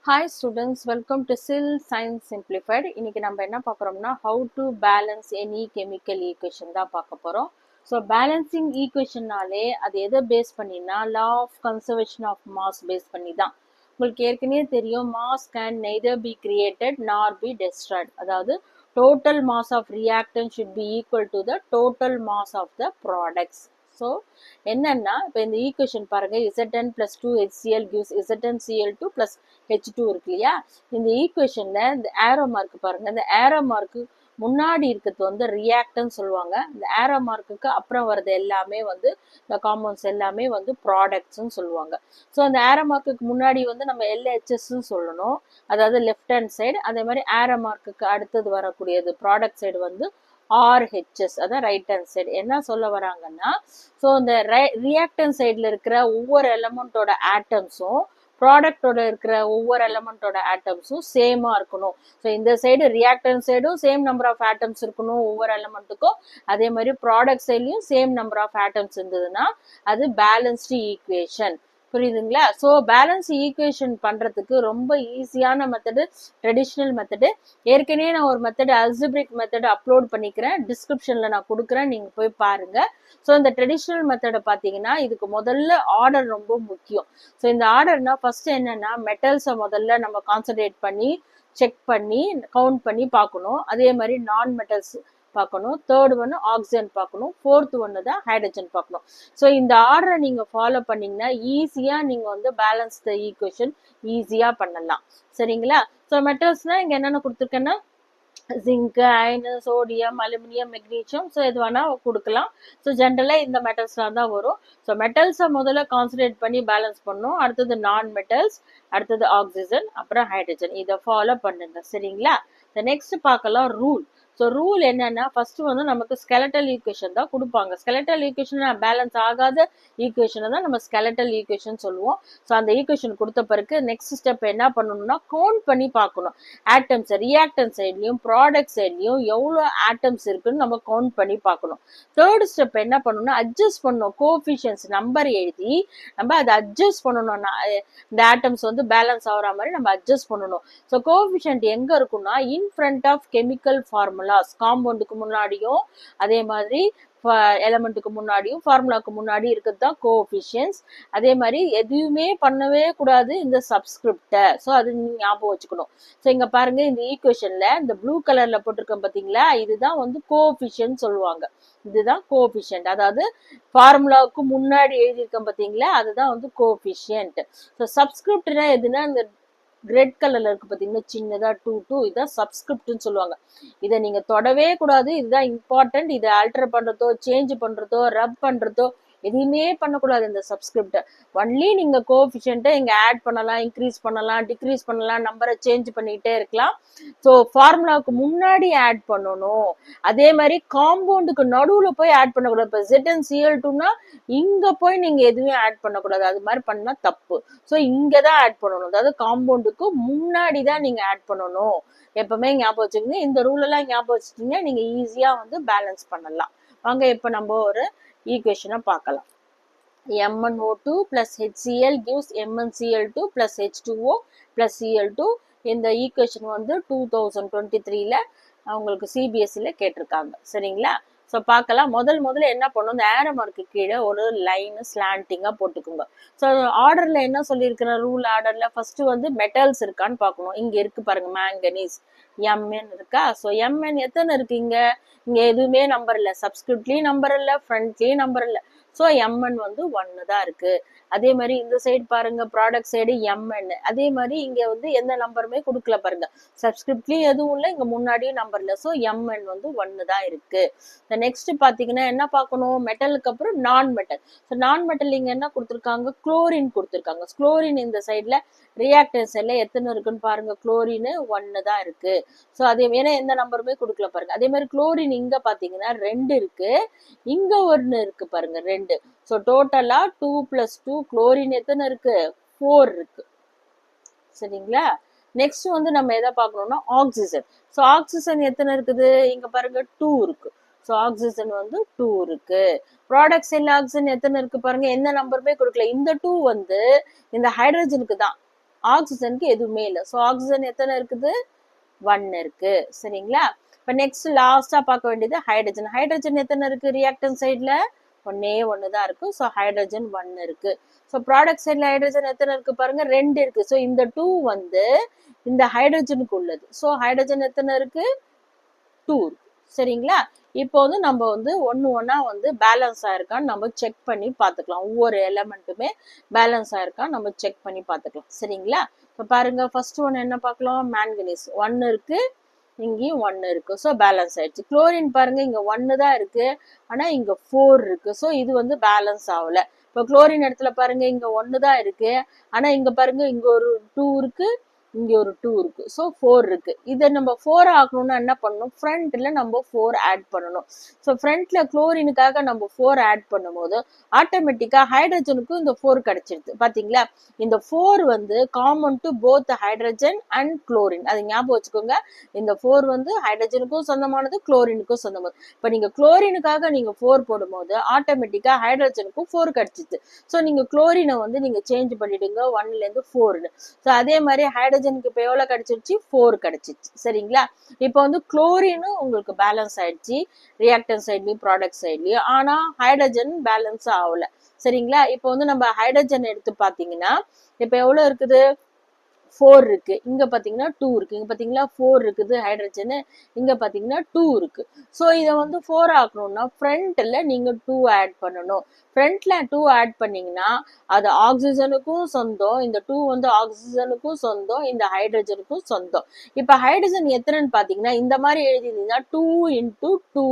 Hi students, welcome to SIL Science Simplified. இன்னைக்கு நம்ம என்ன பார்க்குறோம்னா how to balance any chemical equation தான் பார்க்க போகிறோம். ஸோ பேலன்சிங் ஈக்குவேஷன்னாலே அது எதை பேஸ் பண்ணினா law of conservation of mass base பண்ணி தான். உங்களுக்கு ஏற்கனவே தெரியும் mass can neither be created nor be destroyed. அதாவது total mass of reactant should be equal to the total mass of the products. So என்னன்னா இப்போ இந்த ஈக்குவேஷன் பாருங்க Zn plus 2 HCl gives ZnCl2 plus H2 இருக்கு இல்லையா. இந்த ஈக்குவேஷன்ல இந்த arrow mark பாருங்க, இந்த ஏரோ மார்க்கு முன்னாடி இருக்கிறது வந்து ரியாக்டன்ட் சொல்லுவாங்க. இந்த ஏரோ மார்க்குக்கு அப்புறம் வர்றது எல்லாமே வந்து இந்த காம்பவுண்ட்ஸ் எல்லாமே வந்து ப்ராடக்ட்ஸ்ன்னு சொல்லுவாங்க. ஸோ அந்த ஏரோ மார்க்குக்கு முன்னாடி வந்து நம்ம LHSன்னு சொல்லணும், அதாவது லெஃப்ட் ஹேண்ட் சைடு. அதே மாதிரி ஏரோ மார்க்குக்கு அடுத்தது வரக்கூடியது ப்ராடக்ட் சைடு வந்து RHS, அதான் ரைட் ஹேண்ட் சைடு. என்ன சொல்ல வராங்கன்னா, ஸோ இந்த ரியாக்டன் சைடில் இருக்கிற ஒவ்வொரு எலமெண்ட்டோட ஆட்டம்ஸும் ப்ராடக்டோட இருக்கிற ஒவ்வொரு எலமெண்ட்டோட ஆட்டம்ஸும் சேமா இருக்கணும். ஸோ இந்த சைடு ரியாக்டன் சைடும் சேம் நம்பர் ஆஃப் ஆட்டம்ஸ் இருக்கணும் ஒவ்வொரு எலமெண்ட்டுக்கும். அதே மாதிரி ப்ராடக்ட் சைட்லையும் சேம் நம்பர் ஆஃப் ஆட்டம்ஸ் இருந்ததுன்னா அது பேலன்ஸ்டு ஈக்குவேஷன். புரியுதுங்களா? ஸோ பேலன்ஸ் ஈக்குவேஷன் பண்ணுறதுக்கு ரொம்ப ஈஸியான மெத்தடு ட்ரெடிஷ்னல் மெத்தடு. ஏற்கனவே நான் ஒரு மெத்தடு அல்ஜிப்ரிக் மெத்தடு அப்லோட் பண்ணிக்கிறேன், டிஸ்கிரிப்ஷனில் நான் கொடுக்குறேன், நீங்கள் போய் பாருங்கள். ஸோ இந்த ட்ரெடிஷ்னல் மெத்தடை பார்த்தீங்கன்னா இதுக்கு முதல்ல ஆர்டர் ரொம்ப முக்கியம். ஸோ இந்த ஆர்டர்னா ஃபர்ஸ்ட் என்னன்னா மெட்டல்ஸை முதல்ல நம்ம கான்சன்ட்ரேட் பண்ணி செக் பண்ணி கவுண்ட் பண்ணி பார்க்கணும். அதே மாதிரி நான் மெட்டல்ஸ் பார்க்கணும், தேர்ட் ஒன்று ஆக்சிஜன் பார்க்கணும், ஃபோர்த் ஒன்று தான் ஹைட்ரஜன் பார்க்கணும். ஸோ இந்த ஆர்டரை நீங்கள் ஃபாலோ பண்ணிங்கன்னா ஈஸியாக நீங்கள் வந்து பேலன்ஸ் த ஈக்குவேஷன் ஈஸியாக பண்ணலாம். சரிங்களா? ஸோ மெட்டல்ஸ்னால் இங்கே என்னென்ன கொடுத்துருக்கேன்னா zinc, iron, sodium, aluminium, magnesium, so எது வேணால் கொடுக்கலாம். ஸோ ஜென்ரலாக இந்த மெட்டல்ஸ்லாம் தான் வரும். ஸோ மெட்டல்ஸை முதல்ல கான்சன்ட்ரேட் பண்ணி பேலன்ஸ் பண்ணணும். அடுத்தது நான் மெட்டல்ஸ், அடுத்தது ஆக்சிஜன், அப்புறம் ஹைட்ரஜன். இதை ஃபாலோ பண்ணுங்க. சரிங்களா? நெக்ஸ்ட் பார்க்கலாம் ரூல். ஸோ ரூல் என்னன்னா ஃபர்ஸ்ட் வந்து நமக்கு ஸ்கெலட்டல் ஈக்குவேஷன் தான் கொடுப்பாங்க. ஸ்கெலட்டல் ஈக்குவேஷன் பேலன்ஸ் ஆகாத ஈக்குவேஷனை தான் நம்ம ஸ்கெலட்டல் ஈக்குவேஷன் சொல்லுவோம். ஸோ அந்த ஈக்குவேஷன் கொடுத்த பிறகு நெக்ஸ்ட் ஸ்டெப் என்ன பண்ணணும்னா கவுண்ட் பண்ணி பார்க்கணும். ஆட்டம்ஸ் ரியாக்டன் சைட்லையும் ப்ராடக்ட் சைட்லையும் எவ்வளோ ஆட்டம்ஸ் இருக்குன்னு நம்ம கவுண்ட் பண்ணி பார்க்கணும். தேர்ட் ஸ்டெப் என்ன பண்ணணும்னா அட்ஜஸ்ட் பண்ணணும். கோஎஃபிஷியன்ட்ஸ் நம்பர் எழுதி நம்ம அதை அட்ஜஸ்ட் பண்ணணும்னா இந்த ஆட்டம்ஸ் வந்து பேலன்ஸ் ஆகிற மாதிரி நம்ம அட்ஜஸ்ட் பண்ணணும். ஸோ கோஎஃபிஷியன்ட் எங்கே இருக்குன்னா in front of chemical formulas, காம்பவுண்டுக்கு முன்னாடியும் அதே மாதிரி எலமெண்ட்டுக்கு முன்னாடியும் ஃபார்முலாக்கு முன்னாடி இருக்கிறது தான் கோஎஃபிஷியன்ட்ஸ். அதே மாதிரி எதுவுமே பண்ணவே கூடாது இந்த சப்ஸ்கிரிப்டை. ஸோ அது ஞாபகம் வச்சுக்கணும். ஸோ இங்கே பாருங்க இந்த ஈக்குவேஷன்ல இந்த ப்ளூ கலர்ல போட்டிருக்கோம் பார்த்தீங்களா, இதுதான் வந்து கோஎஃபிஷியன்ட் சொல்லுவாங்க. இதுதான் கோஎஃபிஷியன்ட், அதாவது ஃபார்முலாவுக்கு முன்னாடி எழுதியிருக்கோம் பார்த்தீங்களா, அதுதான் வந்து கோஎஃபிஷியன்ட். ஸோ சப்ஸ்கிரிப்ட்னா எதுனா இந்த ரெட் கலர்ல இருக்கு பார்த்தீங்கன்னா சின்னதா 2 இதான் சப்ஸ்கிரிப்ட்னு சொல்லுவாங்க. இதை நீங்க தொடவே கூடாது, இதுதான் இம்பார்ட்டன்ட். இதை ஆல்டர் பண்றதோ சேஞ்ச் பண்றதோ ரப் பண்றதோ எதுவுமே பண்ணக்கூடாது இந்த சப்ஸ்கிரிப்ட். ஒன்லி நீங்க கோஎஃபிஷியன்ட்டை இங்க ஆட் பண்ணலாம், இன்க்ரீஸ் பண்ணலாம், டிக்ரீஸ் பண்ணலாம், நம்பரை சேஞ்ச் பண்ணிக்கிட்டே இருக்கலாம். ஸோ ஃபார்முலாவுக்கு முன்னாடி ஆட் பண்ணணும். அதே மாதிரி காம்பவுண்டுக்கு நடுவில் போய் ஆட் பண்ணக்கூடாது. இப்போ ZnCl2னா இங்க போய் நீங்க எதுவுமே ஆட் பண்ணக்கூடாது, அது மாதிரி பண்ணா தப்பு. ஸோ இங்கே தான் ஆட் பண்ணணும், அதாவது காம்பவுண்டுக்கு முன்னாடி தான் நீங்க ஆட் பண்ணணும். எப்பவுமே ஞாபகம் வச்சுக்கோங்க. இந்த ரூல் எல்லாம் ஞாபகம் வச்சுட்டீங்க நீங்க ஈஸியா வந்து பேலன்ஸ் பண்ணலாம். வாங்க இப்போ நம்ம ஒரு ஈக்குவேஷனை பார்க்கலாம். MnO2 plus HCl gives MnCl2 plus H2O plus Cl2. இந்த ஈக்குவேஷன் வந்து 2023ல அவங்களுக்கு சிபிஎஸ்சியில் கேட்டிருக்காங்க. சரிங்களா? ஸோ பார்க்கலாம். முதல்ல என்ன பண்ணணும், இந்த ஏரோ மார்க்கு கீழே ஒரு லைன் ஸ்லாண்டிங்காக போட்டுக்கோங்க. ஸோ ஆர்டரில் என்ன சொல்லியிருக்கிற ரூல் ஆர்டரில் ஃபர்ஸ்ட் வந்து மெட்டல்ஸ் இருக்கான்னு பார்க்கணும். இங்கே இருக்கு பாருங்க மேங்கனீஸ், Mn இருக்கா. ஸோ Mn எத்தனை இருக்கு இங்கே எதுவுமே நம்பர் இல்லை, சப்ஸ்கிரிப்ட்லேயும் நம்பர் இல்லை, ஃப்ரண்ட்லேயும் நம்பர் இல்லை. ஸோ Mn வந்து 1 தான் இருக்கு. அதே மாதிரி இந்த சைடு பாருங்க ப்ராடக்ட் சைடு Mn, அதே மாதிரி இங்க வந்து எந்த நம்பருமே கொடுக்கல பாருங்க, சப்ஸ்கிரிப்ட்லயும் எதுவும் இல்லை, இங்க முன்னாடியும் நம்பர் இல்லை. ஸோ Mn வந்து 1 தான் இருக்கு. நெக்ஸ்ட் பாத்தீங்கன்னா என்ன பார்க்கணும், மெட்டலுக்கு அப்புறம் நான் மெட்டல். ஸோ நான் மெட்டல் இங்க என்ன கொடுத்துருக்காங்க, குளோரின் கொடுத்துருக்காங்க. குளோரின் இந்த சைட்ல ரியாக்டன்ஸ் எல்லாம் எத்தனை இருக்குன்னு பாருங்க, குளோரின் 1 தான் இருக்கு. ஸோ அதே ஏன்னா எந்த நம்பருமே கொடுக்கல பாருங்க. அதே மாதிரி குளோரின் இங்க பாத்தீங்கன்னா 2 இருக்கு, இங்க 1 இருக்கு பாருங்க 2. ஸோ டோட்டலா 2 + 2 குளோரின் எத்தனை இருக்கு, 4 இருக்கு. சரிங்களா? நெக்ஸ்ட் வந்து நம்ம எதை பார்க்கணும்னா ஆக்சிஜன். ஸோ ஆக்சிஜன் எத்தனை இருக்குது இங்க பாருங்க 2 இருக்கு. ஸோ ஆக்சிஜன் வந்து 2 இருக்கு. ப்ராடக்ட் சைட்ல ஆக்சிஜன் எத்தனை இருக்கு பாருங்க, எந்த நம்பருமே கொடுக்கல. இந்த 2 வந்து இந்த ஹைட்ரஜனுக்கு தான். ஆக்சிஜனுக்கு எதுவுமே இல்லை. ஸோ ஆக்சிஜன் எத்தனை இருக்குது? 1 இருக்கு. சரிங்களா? இப்போ நெக்ஸ்ட் லாஸ்டா பார்க்க வேண்டியது ஹைட்ரஜன். ஹைட்ரஜன் எத்தனை இருக்கு? ரியாக்டன் சைட்ல ஒன்னே தான் இருக்கு. ஸோ ஹைட்ரஜன் 1 இருக்கு. ஸோ ப்ராடக்ட் சைட்ல ஹைட்ரஜன் எத்தனை இருக்கு பாருங்க? 2 இருக்கு. ஸோ இந்த 2 வந்து இந்த ஹைட்ரஜனுக்கு உள்ளது. ஸோ ஹைட்ரஜன் எத்தனை இருக்கு? 2 இருக்கு. சரிங்களா? இப்போ வந்து நம்ம வந்து ஒன்னா வந்து பேலன்ஸ் ஆயிருக்கான்னு நம்ம செக் பண்ணி பார்த்துக்கலாம். ஒவ்வொரு எலமெண்ட்டுமே பேலன்ஸ் ஆயிருக்கான்னு நம்ம செக் பண்ணி பார்த்துக்கலாம். சரிங்களா? இப்போ பாருங்க, ஃபர்ஸ்ட் ஒன் என்ன பார்க்கலாம்? மேங்கனீஸ் 1 இருக்கு, இங்கேயும் 1 இருக்கு. ஸோ பேலன்ஸ் ஆயிடுச்சு. குளோரின் பாருங்க, இங்க 1 தான் இருக்கு, ஆனா இங்க 4 இருக்கு. ஸோ இது வந்து பேலன்ஸ் ஆகல. இப்போ குளோரின் இடத்துல பாருங்க, இங்க 1 தான் இருக்கு, ஆனா இங்க பாருங்க, இங்க ஒரு 2 இருக்கு, இங்க ஒரு 2 இருக்கு. ஸோ 4 இருக்கு. இதை நம்ம 4 ஆகணும்னா என்ன பண்ணணும்? ஃப்ரண்ட்ல நம்ம 4 ஆட் பண்ணணும். ஸோ ஃப்ரண்ட்ல குளோரினுக்காக நம்ம 4 ஆட் பண்ணும்போது ஆட்டோமேட்டிக்கா ஹைட்ரஜனுக்கும் இந்த 4 கிடைச்சிருது. பாத்தீங்களா? இந்த 4 வந்து common to both hydrogen and chlorine. அதை ஞாபகம் வச்சுக்கோங்க. இந்த 4 வந்து ஹைட்ரஜனுக்கும் சொந்தமானது, குளோரினுக்கும் சொந்தமானது. இப்ப நீங்க குளோரினுக்காக நீங்க 4 போடும்போது ஆட்டோமேட்டிக்கா ஹைட்ரஜனுக்கும் 4 கிடைச்சிது. ஸோ நீங்க குளோரினை வந்து நீங்க சேஞ்ச் பண்ணிடுங்க 1ல இருந்து 4. ஸோ அதே மாதிரி ஹைட்ரஜனுக்கு இப்போ எவ்வளவு கிடைச்சிருச்சு? 4 கிடைச்சிருச்சு. சரிங்களா? இப்போ வந்து குளோரினும் உங்களுக்கு பேலன்ஸ் ஆயிடுச்சு, ரியாக்டன் சைட்லயும் ப்ராடக்ட் சைட்லயும். ஆனா ஹைட்ரஜன் பேலன்ஸ் ஆகல. சரிங்களா? இப்போ வந்து நம்ம ஹைட்ரஜன் எடுத்து பாத்தீங்கன்னா இப்போ எவ்வளவு இருக்குது? 4 இருக்கு. இங்க பாத்தீங்கன்னா 2 இருக்கு. இங்க பாத்தீங்களா 4 இருக்குது ஹைட்ரஜன், இங்க பாத்தீங்கன்னா 2 இருக்கு. சோ இத வந்து 4 ஆக்கணும்னா ஃப்ரண்ட்ல நீங்க 2 ஆட் பண்ணணும். ஃப்ரண்ட்ல 2 ஆட் பண்ணீங்கன்னா அது ஆக்சிஜனுக்கும் சொந்தம், இந்த 2 வந்து ஆக்சிஜனுக்கும் சொந்தம், இந்த ஹைட்ரஜனுக்கும் சொந்தம். இப்ப ஹைட்ரஜன் எத்தனைன்னு பாத்தீங்கன்னா இந்த மாதிரி எழுதினீங்கன்னா 2 into 2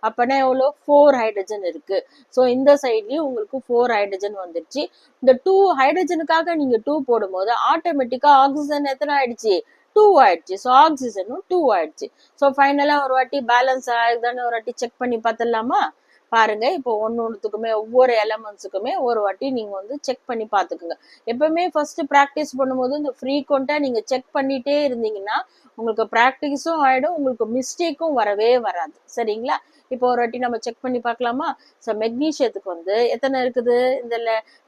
அப்பனா எவ்வளோ? 4 ஹைட்ரஜன் இருக்கு. ஸோ இந்த சைட்லயும் உங்களுக்கு 4 ஹைட்ரஜன் வந்துருச்சு. இந்த 2 ஹைட்ரஜனுக்காக நீங்க 2 போடும்போது ஆட்டோமேட்டிக்கா ஆக்சிஜன் எத்தனை ஆயிடுச்சு? 2 ஆயிடுச்சு. ஸோ ஆக்சிஜனும் 2 ஆயிடுச்சு. ஸோ ஃபைனலா ஒரு வாட்டி பேலன்ஸ் ஆகுதான்னு ஒரு வாட்டி செக் பண்ணி பார்த்துடலாமா? பாருங்க, இப்போ ஒன்னொன்னுத்துக்குமே ஒவ்வொரு எலமெண்ட்ஸுக்குமே ஒரு வாட்டி நீங்க வந்து செக் பண்ணி பாத்துக்கோங்க. எப்பவுமே ஃபர்ஸ்ட் பிராக்டிஸ் பண்ணும்போது இந்த ஃப்ரீக்வெண்டா நீங்க செக் பண்ணிட்டே இருந்தீங்கன்னா உங்களுக்கு பிராக்டிஸும் ஆயிடும், உங்களுக்கு மிஸ்டேக்கும் வரவே வராது. சரிங்களா? இப்போ ஒரு வாட்டி நம்ம செக் பண்ணி பார்க்கலாமா? ஸோ மெக்னீஷியத்துக்கு வந்து எத்தனை இருக்குது? இந்த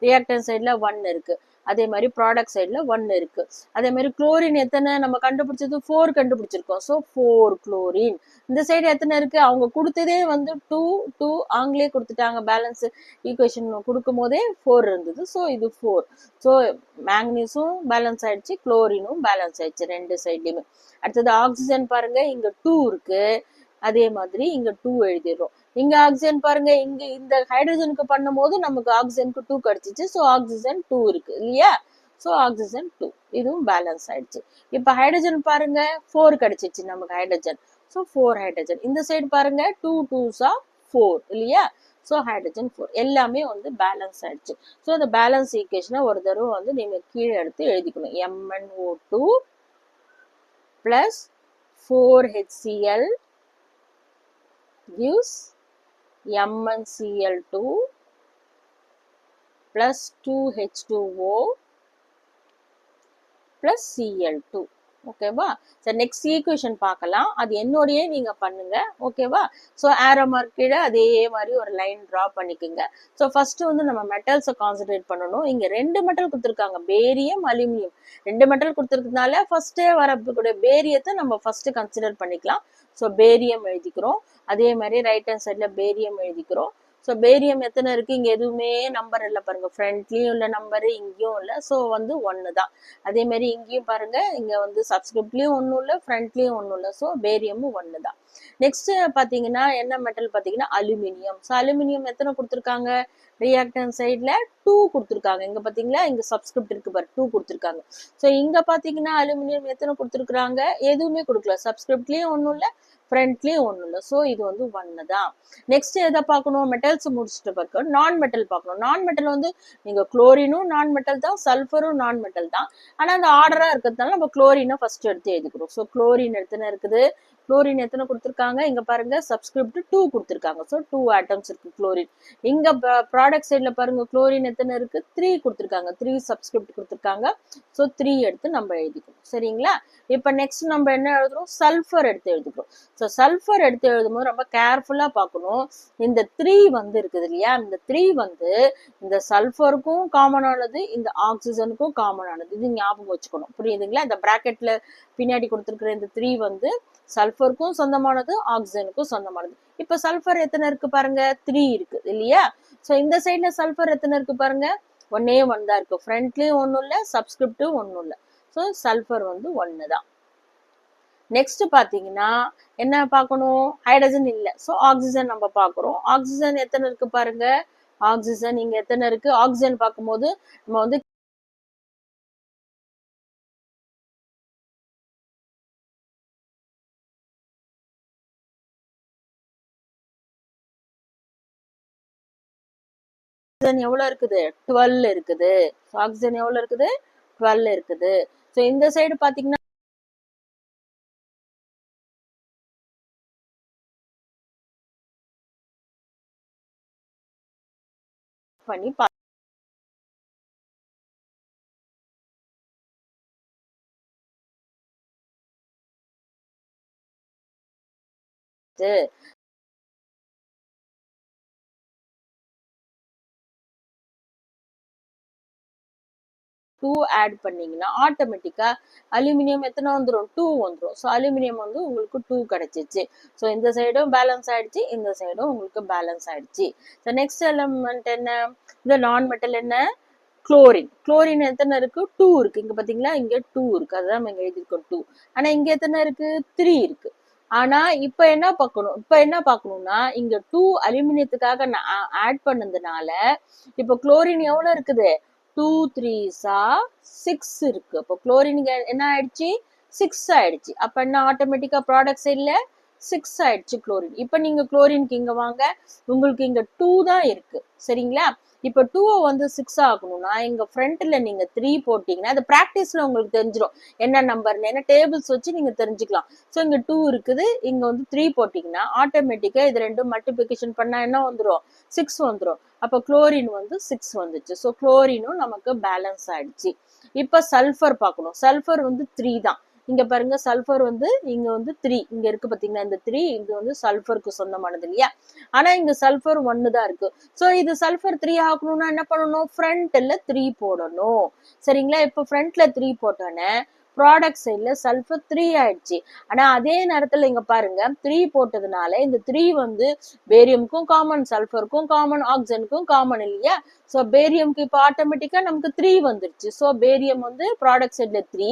ரியாக்டன் சைட்ல 1 இருக்கு, அதே மாதிரி ப்ராடக்ட் சைட்ல 1 இருக்கு. அதே மாதிரி குளோரின் எத்தனை நம்ம கண்டுபிடிச்சது? 4 கண்டுபிடிச்சிருக்கோம். So 4 chlorine. இந்த சைடு எத்தனை இருக்கு? அவங்க கொடுத்ததே வந்து 2 2 ஆங்கிலே கொடுத்துட்டாங்க. பேலன்ஸ் ஈக்குவேஷன் கொடுக்கும் போதே 4 இருந்தது. ஸோ இது 4. ஸோ மேங்கனீஸும் பேலன்ஸ் ஆயிடுச்சு, குளோரினும் பேலன்ஸ் ஆயிடுச்சு ரெண்டு சைட்லயுமே. அடுத்தது ஆக்சிஜன் பாருங்க, இங்க 2 இருக்கு, அதே மாதிரி இங்க 2 எழுதிடுறோம். இங்க ஆக்சிஜன் பாருங்க, இங்க இந்த ஹைட்ரஜனுக்கு பண்ணும் போது நமக்கு ஆக்சிஜனுக்கு 2 கிடைச்சிச்சு. ஸோ ஆக்சிஜன் 2 இருக்கு இல்லையா? ஸோ ஆக்சிஜன் 2 இதுவும் பேலன்ஸ் ஆயிடுச்சு. இப்ப ஹைட்ரஜன் பாருங்க, 4 கிடைச்சிச்சு நமக்கு ஹைட்ரஜன். So 4 hydrogen. இந்த சைடு பாருங்க, 2 2s are 4 இல்லையா? ஸோ ஹைட்ரஜன் 4 எல்லாமே வந்து பேலன்ஸ் ஆயிடுச்சு. ஸோ இந்த பேலன்ஸ் ஈக்குவேஷனை ஒரு தடவை வந்து நீங்க கீழே எடுத்து எழுதிக்கணும். MnO2 plus 4HCl gives MnCl2 plus 2H2O plus Cl2. ஓகேவா? சரி, நெக்ஸ்ட் ஈக்குவேஷன் பார்க்கலாம். அது என்னோடயே நீங்க பண்ணுங்க. ஓகேவா? ஸோ ஏரோ மார்க் கீழே அதே மாதிரி ஒரு லைன் டிரா பண்ணிக்கோங்க. ஸோ ஃபர்ஸ்ட் வந்து நம்ம மெட்டல்ஸை கான்சென்ட்ரேட் பண்ணணும். இங்க 2 மெட்டல் கொடுத்துருக்காங்க, பேரியம் அலுமினியம். 2 மெட்டல் கொடுத்துருக்கனால ஃபர்ஸ்டே வரக்கூடிய பேரியத்தை நம்ம ஃபர்ஸ்ட் கன்சிடர் பண்ணிக்கலாம். ஸோ பேரியம் எழுதிக்கிறோம். அதே மாதிரி ரைட் ஹேண்ட் சைட்ல பேரியம் எழுதிக்கிறோம். ஸோ பேரியம் எத்தனை இருக்கு? இங்க எதுவுமே நம்பர் இல்லை பாருங்க, ஃப்ரண்ட்லயும் இல்லை நம்பரு, இங்கேயும் இல்லை. ஸோ வந்து 1 தான். அதே மாதிரி இங்கேயும் பாருங்க, இங்க வந்து சப்ஸ்கிரிப்ட்லயும் ஒன்றும் இல்லை, ஃப்ரண்ட்லயும் ஒன்றும் இல்லை. ஸோ பேரியமும் 1 தான். நெக்ஸ்ட் பாத்தீங்கன்னா என்ன மெட்டல் பாத்தீங்கன்னா அலுமினியம். ஸோ அலுமினியம் எத்தனை கொடுத்துருக்காங்க? ரியாக்டன் சைட்ல 2 கொடுத்துருக்காங்க. இங்க பாத்தீங்களா, இங்க சப்ஸ்கிரிப்ட் இருக்கு பாரு, 2 கொடுத்துருக்காங்க. ஸோ இங்க பாத்தீங்கன்னா அலுமினியம் எத்தனை கொடுத்துருக்காங்க? எதுவுமே கொடுக்கல, சப்ஸ்கிரிப்ட்லயும் ஒன்றும் இல்லை, ஃப்ரண்ட்லயும் ஒன்றும் இல்லை. ஸோ இது வந்து 1 தான். நெக்ஸ்ட் எதை பார்க்கணும்? மெட்டல்ஸ் முடிச்சுட்டு பார்க்கணும், நான் மெட்டல் பார்க்கணும். நான் மெட்டல் வந்து நீங்க குளோரினும் நான் மெட்டல் தான், சல்ஃபரும் நான் மெட்டல் தான். ஆனா அந்த ஆர்டரா இருக்கிறதுனால நம்ம குளோரினை ஃபர்ஸ்ட் எடுத்து எழுதிக்கிறோம். ஸோ குளோரின் எத்தனை இருக்குது? குளோரின் எத்தனை கொடுத்துருக்காங்க, இங்க பாருங்க சப்ஸ்கிரிப்ட் 2 கொடுத்துருக்காங்க. ஸோ 2 ஆட்டம்ஸ் இருக்கு குளோரின். இங்க ப்ராடக்ட் சைட்ல பாருங்க குளோரின் எத்தனை இருக்கு, 3 கொடுத்துருக்காங்க. 3 சப்ஸ்கிரிப்ட் கொடுத்துருக்காங்க. ஸோ 3 எடுத்து நம்ம எழுதிக்கணும். சரிங்களா? இப்ப நெக்ஸ்ட் நம்ம என்ன எழுதுறோம், சல்ஃபர் எடுத்து எழுதுறோம். ஸோ சல்ஃபர் எடுத்து எழுதும்போது ரொம்ப கேர்ஃபுல்லா பார்க்கணும். இந்த 3 வந்து இருக்குது இல்லையா, இந்த 3 வந்து இந்த சல்ஃபருக்கும் காமனானது, இந்த ஆக்சிஜனுக்கும் காமனானது. இது ஞாபகம் வச்சுக்கணும். புரியுதுங்களா? இந்த பிராக்கெட்ல பின்னாடி கொடுத்துருக்கிற இந்த 3 வந்து சல்ஃபருக்கும் சொந்தமானது, ஆக்சிஜனுக்கும் சொந்தமானது. இப்ப சல்ஃபர் எத்தனை இருக்கு பாருங்க, 3 இருக்கு இல்லையா? சோ இந்த சைட்ல சல்ஃபர் எத்தனை இருக்கு பாருங்க, 1 தான் இருக்கு. ஃப்ரண்ட்லயும் ஒண்ணும் இல்ல, சப்ஸ்கிரிப்டும் ஒண்ணும் இல்ல. சோ சல்ஃபர் வந்து 1 தான். நெக்ஸ்ட் பாத்தீங்கன்னா என்ன பார்க்கணும், ஹைட்ரஜன் இல்ல. சோ ஆக்சிஜன் நம்ம பாக்குறோம். ஆக்சிஜன் எத்தனை இருக்கு பாருங்க, ஆக்சிஜன் இங்க எத்தனை இருக்கு, ஆக்சிஜன் பார்க்கும்போது நம்ம வந்து ஆக்சிஜன் எவ்வளவு இருக்குது, 12 இருக்குது. ஆக்சிஜன் எவ்வளவு இருக்குது, 12 இருக்குது. சோ இந்த சைடு பாத்தீங்கன்னா பண்ணி பார்த்து 2 ஆட் பண்ணீங்கன்னா ஆட்டோமேட்டிக்கா அலுமினியம் எத்தனை வந்துடும், 2 வந்துடும். ஸோ அலுமினியம் வந்து உங்களுக்கு 2 கிடைச்சிச்சு. ஸோ இந்த சைடும் பேலன்ஸ் ஆயிடுச்சு, இந்த சைடும் உங்களுக்கு பேலன்ஸ் ஆயிடுச்சு. ஸோ நெக்ஸ்ட் எலமெண்ட் என்ன, இந்த நான் மெட்டல் என்ன, குளோரின். குளோரின் எத்தனை இருக்கு, 2 இருக்கு. இங்க பாத்தீங்களா, இங்க 2 இருக்கு. அதுதான் நம்ம இங்க எழுதிருக்கோம் 2. ஆனா இங்க எத்தனை இருக்கு, 3 இருக்கு. ஆனா இப்ப என்ன பார்க்கணும்னா இங்க 2 அலுமினியத்துக்காக ஆட் பண்ணதுனால இப்ப குளோரின் எவ்வளவு இருக்குது, 2 3s 6 இருக்கு. அப்போ குளோரின் என்ன ஆயிடுச்சு, 6 ஆயிடுச்சு. அப்ப என்ன ஆட்டோமேட்டிக்கா ப்ராடக்ட் சைட்ல 6 ஆயிடுச்சு குளோரின். இப்ப நீங்க குளோரினுக்கு இங்க வாங்க, உங்களுக்கு இங்க 2 தான் இருக்கு. சரிங்களா? இப்ப 2 வந்து 6 ஆகணும்னா இங்க ஃப்ரண்ட்ல நீங்க 3 போட்டீங்கன்னா அது பிராக்டிஸ்ல உங்களுக்கு தெரிஞ்சிடும் என்ன நம்பர்னு, என்ன டேபிள்ஸ் வச்சு நீங்க தெரிஞ்சுக்கலாம். ஸோ இங்க 2 இருக்குது, இங்க வந்து 3 போட்டீங்கன்னா ஆட்டோமேட்டிக்கா இது ரெண்டும் மல்டிபிளிகேஷன் பண்ணா என்ன வந்துடும், 6 வந்துடும். அப்ப குளோரின் வந்து 6 வந்துச்சு. ஸோ குளோரினும் நமக்கு பேலன்ஸ் ஆயிடுச்சு. இப்ப சல்ஃபர் பார்க்கணும். சல்ஃபர் வந்து 3 தான். இங்க பாருங்க சல்ஃபர் வந்து இங்க வந்து 3 இங்க இருக்கு பாத்தீங்கன்னா, இந்த 3 இது வந்து சல்ஃபருக்கு சொந்தமானது இல்லையா. ஆனா இங்க சல்ஃபர் 1 தான் இருக்கு. சோ இது சல்ஃபர் 3 ஆகணும்னா என்ன பண்ணணும், ஃப்ரண்ட்ல 3 போடணும். சரிங்களா? இப்ப ஃப்ரண்ட்ல 3 போட்டோன்னே ப்ராடக்ட் சைட்ல சல்ஃபர் 3 ஆயிடுச்சு. ஆனா அதே நேரத்துல இங்க பாருங்க 3 போட்டதுனால இந்த 3 வந்து பேரியமுக்கும் காமன், சல்ஃபருக்கும் காமன், ஆக்சிஜனுக்கும் காமன் இல்லையா. சோ பேரியம்க்கு இப்ப ஆட்டோமேட்டிக்கா நமக்கு 3 வந்துருச்சு. சோ பேரியம் வந்து ப்ராடக்ட் சைட்ல 3.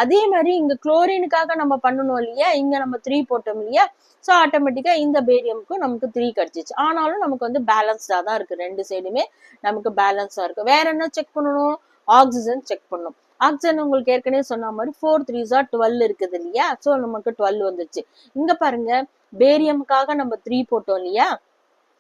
அதே மாதிரி இங்க குளோரினுக்காக நம்ம பண்ணணும் இல்லையா, இங்க நம்ம 3 போட்டோம் இல்லையா. சோ ஆட்டோமேட்டிக்கா இந்த பேரியமுக்கும் நமக்கு 3 கிடைச்சிச்சு. ஆனாலும் நமக்கு வந்து பேலன்ஸ்டா தான் இருக்கு, ரெண்டு சைடுமே நமக்கு பேலன்ஸா இருக்கு. வேற என்ன செக் பண்ணணும், ஆக்சிஜன் செக் பண்ணணும். ஆக்சிஜன் உங்களுக்கு ஏற்கனவே சொன்ன மாதிரி 4 3s 12 இருக்குது இல்லையா. சோ நமக்கு 12 வந்துச்சு. இங்க பாருங்க பேரியமுக்காக நம்ம 3 போட்டோம் இல்லையா,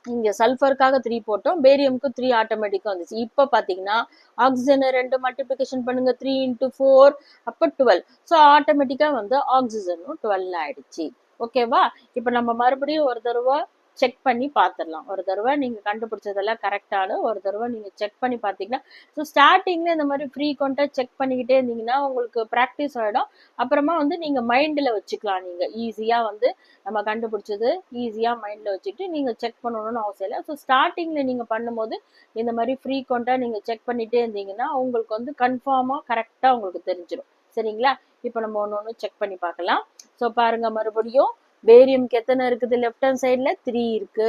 இங்க சல்ஃபருக்காக 3 போட்டோம், பேரியமுக்கு 3 ஆட்டோமேட்டிக்கா வந்துச்சு. இப்ப பாத்தீங்கன்னா ஆக்சிஜன் 2 மல்டிபிளிகேஷன் பண்ணுங்க, 3 into 4 அப்ப 12. சோ ஆட்டோமேட்டிக்கா வந்து ஆக்சிஜனும் 12 ஆயிடுச்சு. ஓகேவா? இப்ப நம்ம மறுபடியும் ஒரு தடவை செக் பண்ணி பார்த்துடலாம். ஒரு தடவை நீங்க கண்டுபிடிச்சதெல்லாம் கரெக்டானு ஒரு தடவை நீங்க செக் பண்ணி பார்த்தீங்கன்னா, ஸோ ஸ்டார்டிங்ல இந்த மாதிரி ஃப்ரீக்வெண்டா செக் பண்ணிக்கிட்டே இருந்தீங்கன்னா உங்களுக்கு ப்ராக்டிஸ் ஆகிடும். அப்புறமா வந்து நீங்க மைண்ட்ல வச்சுக்கலாம். நீங்க ஈஸியா வந்து நம்ம கண்டுபிடிச்சது ஈஸியா மைண்ட்ல வச்சுட்டு நீங்க செக் பண்ணணும்னு அவசியம் இல்லை. ஸோ ஸ்டார்டிங்ல நீங்க பண்ணும்போது இந்த மாதிரி ஃப்ரீக்வெண்டா நீங்க செக் பண்ணிட்டே இருந்தீங்கன்னா உங்களுக்கு வந்து கன்ஃபார்மா கரெக்டா உங்களுக்கு தெரிஞ்சிடும். சரிங்களா? இப்போ நம்ம ஒன்று செக் பண்ணி பார்க்கலாம். ஸோ பாருங்க மறுபடியும் பேரியம்க்கு எத்தனை இருக்குது, லெஃப்ட் ஹேண்ட் சைட்ல 3 இருக்கு.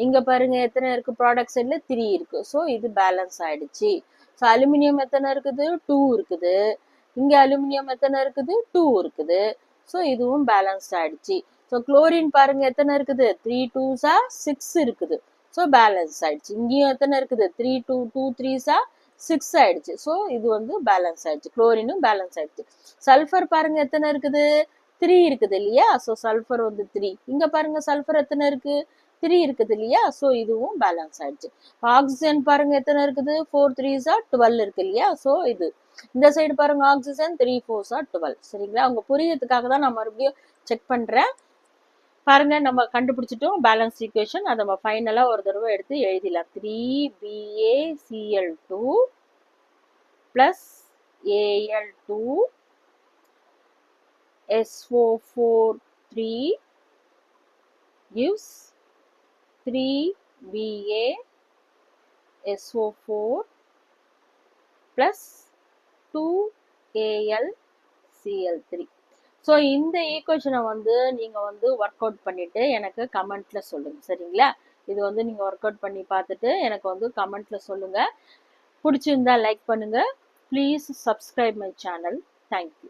இங்க பாருங்க எத்தனை இருக்கு, ப்ராடக்ட் சைட்ல 3 இருக்கு. ஸோ இது பேலன்ஸ் ஆயிடுச்சு. ஸோ அலுமினியம் எத்தனை இருக்குது, 2 இருக்குது. இங்க அலுமினியம் எத்தனை இருக்குது, 2 இருக்குது. ஸோ இதுவும் பேலன்ஸ் ஆயிடுச்சு. ஸோ குளோரின் பாருங்க எத்தனை இருக்குது, 3 2s 6 இருக்குது. ஸோ பேலன்ஸ் ஆயிடுச்சு. இங்கேயும் எத்தனை இருக்குது, 3 2 2 3s 6 ஆயிடுச்சு. ஸோ இது வந்து பேலன்ஸ் ஆயிடுச்சு, குளோரினும் பேலன்ஸ் ஆயிடுச்சு. சல்ஃபர் பாருங்க எத்தனை இருக்குது, 3 இருக்குது இல்லையா. ஸோ சல்ஃபர் வந்து 3. இங்க பாருங்க சல்ஃபர் எத்தனை இருக்கு, 3 இருக்குது இல்லையா. ஸோ இதுவும் பேலன்ஸ் ஆயிடுச்சு. ஆக்சிஜன் பாருங்க எத்தனை இருக்குது, 4 3s 12 இருக்கு இல்லையா. ஸோ இது இந்த சைடு பாருங்க ஆக்சிஜன் 3 4s 12. சரிங்களா? அவங்க புரியறதுக்காக தான் நான் மறுபடியும் செக் பண்றேன். பாருங்க நம்ம கண்டுபிடிச்சிட்டோம் பேலன்ஸ் ஈக்குவேஷன். அதை நம்ம ஃபைனலாக ஒரு தடவை எடுத்து எழுதிடலாம். 3BaCl2 + Al2 SO4 3 gives 3BaSO4 + 2AlCl3. So இந்த ஈக்குவேஷனை வந்து நீங்கள் வந்து ஒர்க் அவுட் பண்ணிவிட்டு எனக்கு கமெண்ட்டில் சொல்லுங்கள், சரிங்களா? இது வந்து நீங்கள் ஒர்க் அவுட் பண்ணி பார்த்துட்டு எனக்கு வந்து கமெண்ட்டில் சொல்லுங்கள். பிடிச்சிருந்தா லைக் பண்ணுங்கள். Please subscribe my channel. Thank you.